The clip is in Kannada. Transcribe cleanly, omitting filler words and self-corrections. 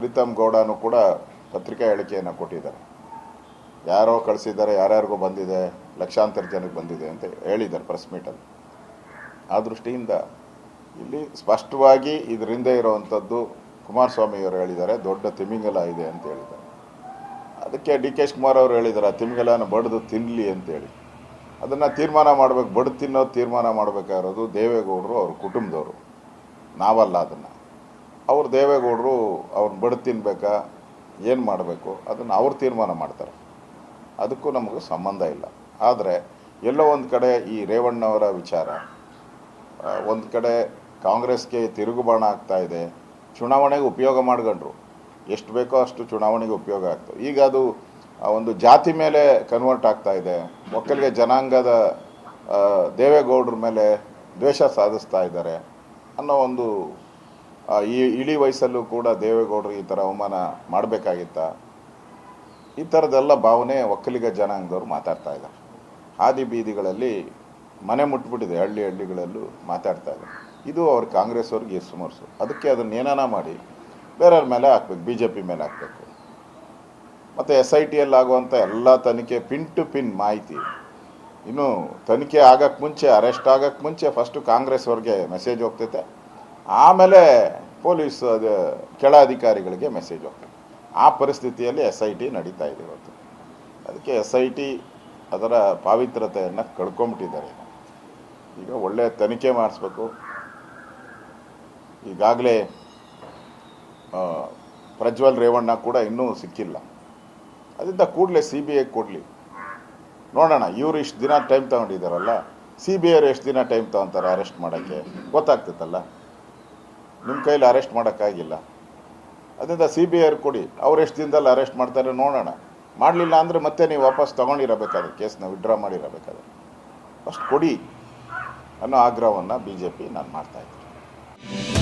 ಪ್ರೀತಮ್ ಗೌಡನು ಕೂಡ ಪತ್ರಿಕಾ ಹೇಳಿಕೆಯನ್ನು ಕೊಟ್ಟಿದ್ದಾರೆ. ಯಾರೋ ಕಳಿಸಿದ್ದಾರೆ, ಯಾರ್ಯಾರಿಗೂ ಬಂದಿದೆ, ಲಕ್ಷಾಂತರ ಜನಕ್ಕೆ ಬಂದಿದೆ ಅಂತ ಹೇಳಿದ್ದಾರೆ ಪ್ರೆಸ್ ಮೀಟಲ್ಲಿ. ಆ ದೃಷ್ಟಿಯಿಂದ ಇಲ್ಲಿ ಸ್ಪಷ್ಟವಾಗಿ ಇದರಿಂದ ಇರುವಂಥದ್ದು ಕುಮಾರಸ್ವಾಮಿಯವರು ಹೇಳಿದ್ದಾರೆ, ದೊಡ್ಡ ತಿಮಿಂಗಲ ಇದೆ ಅಂತ ಹೇಳಿದ್ದಾರೆ. ಅದಕ್ಕೆ ಡಿ ಕೆ ಶಿವಕುಮಾರ್ ಅವರು ಹೇಳಿದ್ದಾರೆ, ತಿಮಿಂಗಲನ ಬಡಿದು ತಿನ್ನಲಿ ಅಂತೇಳಿ. ಅದನ್ನು ತೀರ್ಮಾನ ಮಾಡಬೇಕು, ಬಡಿದು ತಿನ್ನೋದು ತೀರ್ಮಾನ ಮಾಡಬೇಕಾಗಿರೋದು ದೇವೇಗೌಡರು, ಅವ್ರ ಕುಟುಂಬದವರು, ನಾವಲ್ಲ. ಅದನ್ನು ಅವ್ರು ದೇವೇಗೌಡರು ಅವ್ರನ್ನ ಬಡಿದು ತಿನ್ನಬೇಕಾ, ಏನು ಮಾಡಬೇಕು ಅದನ್ನು ಅವ್ರು ತೀರ್ಮಾನ ಮಾಡ್ತಾರೆ. ಅದಕ್ಕೂ ನಮಗೂ ಸಂಬಂಧ ಇಲ್ಲ. ಆದರೆ ಎಲ್ಲೋ ಒಂದು ಕಡೆ ಈ ರೇವಣ್ಣವರ ವಿಚಾರ, ಒಂದು ಕಡೆ ಕಾಂಗ್ರೆಸ್ಗೆ ತಿರುಗುಬಾಣ ಆಗ್ತಾ ಇದೆ. ಚುನಾವಣೆಗೆ ಉಪಯೋಗ ಮಾಡ್ಕೊಂಡ್ರು, ಎಷ್ಟು ಬೇಕೋ ಅಷ್ಟು ಚುನಾವಣೆಗೆ ಉಪಯೋಗ ಆಗ್ತದೆ. ಈಗ ಅದು ಒಂದು ಜಾತಿ ಮೇಲೆ ಕನ್ವರ್ಟ್ ಆಗ್ತಾ ಇದೆ. ಒಕ್ಕಲಿಗೆ ಜನಾಂಗದ ದೇವೇಗೌಡರ ಮೇಲೆ ದ್ವೇಷ ಸಾಧಿಸ್ತಾ ಇದ್ದಾರೆ ಅನ್ನೋ ಒಂದು ಈ ಇಳಿ ವಯಸ್ಸಲ್ಲೂ ಕೂಡ ದೇವೇಗೌಡರು ಈ ಥರ ಅವಮಾನ ಮಾಡಬೇಕಾಗಿತ್ತ, ಈ ಥರದ್ದೆಲ್ಲ ಭಾವನೆ ಒಕ್ಕಲಿಗ ಜನಾಂಗದವ್ರು ಮಾತಾಡ್ತಾ ಇದ್ದಾರೆ. ಹಾದಿ ಬೀದಿಗಳಲ್ಲಿ ಮನೆ ಮುಟ್ಬಿಟ್ಟಿದೆ, ಹಳ್ಳಿಗಳಲ್ಲೂ ಮಾತಾಡ್ತಾ ಇದ್ದಾರೆ. ಇದು ಅವ್ರ ಕಾಂಗ್ರೆಸ್ ಅವ್ರಿಗೆ ಇರ್ಸುಮರ್ಸು. ಅದಕ್ಕೆ ಅದನ್ನು ಏನಾನ ಮಾಡಿ ಬೇರೆಯವ್ರ ಮೇಲೆ ಹಾಕ್ಬೇಕು, BJP ಮೇಲೆ ಹಾಕಬೇಕು. ಮತ್ತು SITಯಲ್ಲಿ ಆಗುವಂಥ ಎಲ್ಲ ತನಿಖೆ ಪಿನ್ ಟು ಪಿನ್ ಮಾಹಿತಿ, ಇನ್ನು ತನಿಖೆ ಆಗೋಕ್ಕೆ ಮುಂಚೆ, ಅರೆಸ್ಟ್ ಆಗೋಕ್ಕೆ ಮುಂಚೆ ಫಸ್ಟು ಕಾಂಗ್ರೆಸ್ ಅವ್ರಿಗೆ ಮೆಸೇಜ್ ಹೋಗ್ತೈತೆ, ಆಮೇಲೆ ಪೊಲೀಸ್ ಕೆಳ ಅಧಿಕಾರಿಗಳಿಗೆ ಮೆಸೇಜ್ ಹೋಗ್ತದೆ. ಆ ಪರಿಸ್ಥಿತಿಯಲ್ಲಿ SIT ನಡೀತಾ ಇದೆ ಇವತ್ತು. ಅದಕ್ಕೆ SIT ಅದರ ಪಾವಿತ್ರತೆಯನ್ನು ಕಳ್ಕೊಂಬಿಟ್ಟಿದ್ದಾರೆ. ಈಗ ಒಳ್ಳೆ ತನಿಖೆ ಮಾಡಿಸ್ಬೇಕು. ಈಗಾಗಲೇ ಪ್ರಜ್ವಲ್ ರೇವಣ್ಣ ಕೂಡ ಇನ್ನೂ ಸಿಕ್ಕಿಲ್ಲ. ಅದರಿಂದ ಕೂಡಲೇ CBI ಕೊಡಲಿ, ನೋಡೋಣ. ಇವರು ಇಷ್ಟು ದಿನ ಟೈಮ್ ತಗೊಂಡಿದ್ದಾರಲ್ಲ, CBI ಅವರು ಎಷ್ಟು ದಿನ ಟೈಮ್ ತಗೊತಾರೆ ಅರೆಸ್ಟ್ ಮಾಡೋಕ್ಕೆ ಗೊತ್ತಾಗ್ತೈತಲ್ಲ. ನಿಮ್ಮ ಕೈಲಿ ಅರೆಸ್ಟ್ ಮಾಡೋಕ್ಕಾಗಿಲ್ಲ, ಅದರಿಂದ CBI ಅವ್ರು ಕೊಡಿ. ಅವ್ರು ಎಷ್ಟು ದಿನದಲ್ಲಿ ಅರೆಸ್ಟ್ ಮಾಡ್ತಾರೆ ನೋಡೋಣ. ಮಾಡಲಿಲ್ಲ ಅಂದರೆ ಮತ್ತೆ ನೀವು ವಾಪಸ್ ತೊಗೊಂಡಿರಬೇಕಾದ್ರೆ, ಕೇಸ್ನ ವಿಡ್ರಾ ಮಾಡಿರಬೇಕಾದ್ರೆ ಫಸ್ಟ್ ಕೊಡಿ ಅನ್ನೋ ಆಗ್ರಹವನ್ನು BJP ನಾನು ಮಾಡ್ತಾಯಿದ್ದೀನಿ.